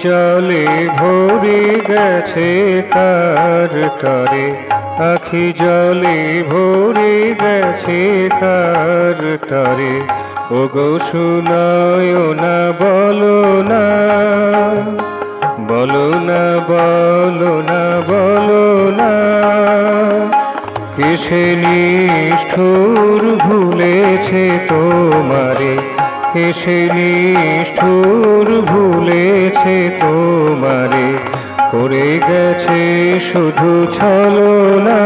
জলে ভরে গেছে কার তরে, আখি জলে ভরে গেছে কার তরে। ওগো শুনায় না বলো না, বলো না বলো না বলো না, কিসে নিষ্ঠুর ভুলেছে তোমারে, কিসে নিষ্ঠুর ভুলেছে তোমারে, করে গেছে শুধু ছলনা।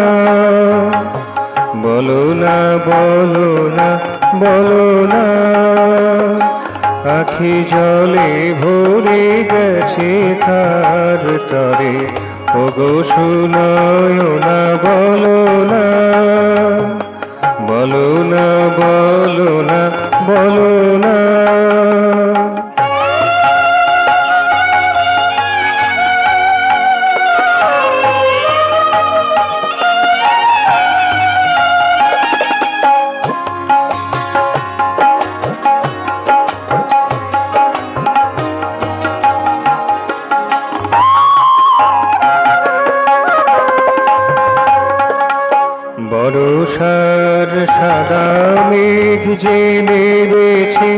বলো না বলো না বলো না, আখি জলে ভরে গেছে কার তরে। ওগো শুনায় না বলো না, বলো না বলো না বলো না। বরষার সাদা মেঘ যে নেমেছে,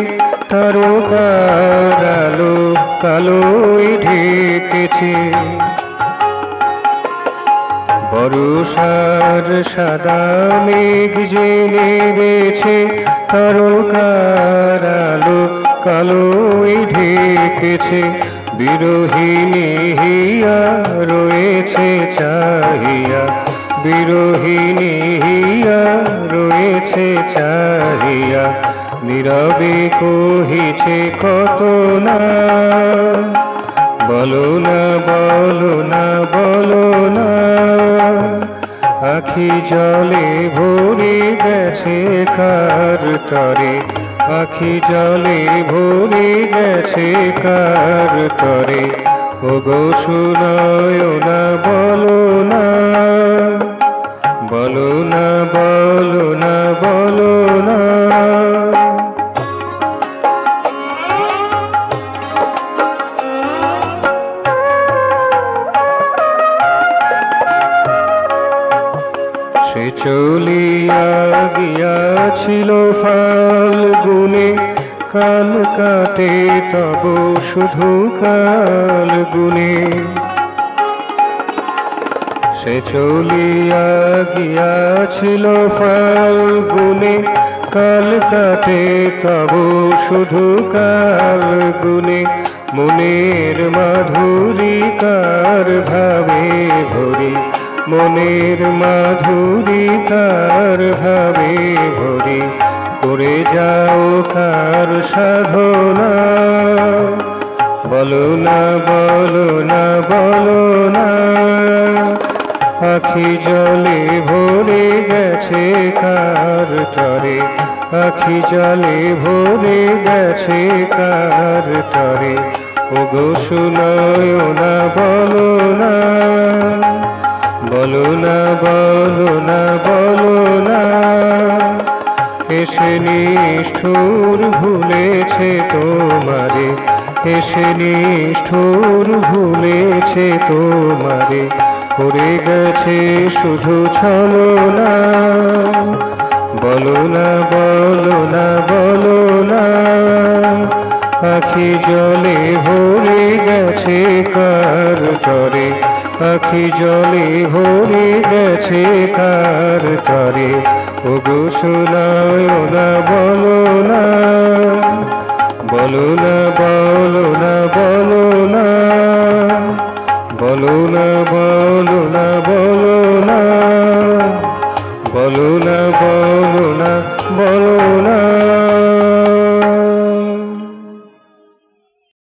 তারকার আলো কালোয় ঢেকেছে। বরষার সাদা মেঘ যে নেমেছে, তারকার আলো কালোয় ঢেকেছে। বিরোহিনী হিয়া রয়েছে চাহিয়া, বিরোহিনী হিয়া রয়েছে চাহিয়া, নীরবে কহিছে কত না। বলো না বলো না বলো না, আখি জলে ভরে গেছে কার তরে, আখি জলে ভরে গেছে কার তরে। ওগো শুনায় না বলো না, বলো না বলো না বলো না। সে চলিয়া গিয়াছিল ফাল্গুনে, কাল কাটে তব শুধু কাল গুনে। সে চলিয়া গিয়াছিল ফাল্গুনে, কাল কাটে তব শুধু কাল গুনে। মনের মাধুরী কার ভাবে ভরি, মনের মাধুরী কার ভাবে ভরি, করে যাও কার সাধনা। বলো না বলো না বলো না, আখি জলে ভরে গেছে কার তরে, আখি জলে ভরে গেছে কার তরে। ওগো শুনায় না বলো না, বলো না বলো না বলো না, এসে নিষ্ঠুর ভুলেছে তোমারে, এসে নিষ্ঠুর ভুলেছে তোমারে, করে গেছে শুধু ছলনা। বলো না বলো না বলো না, আখি জলে ভরে গেছে কার তরে, আখি জলে ভরে গেছে কার তরে। ওগো শুনায় না বলো না, বলো না বলো না বলো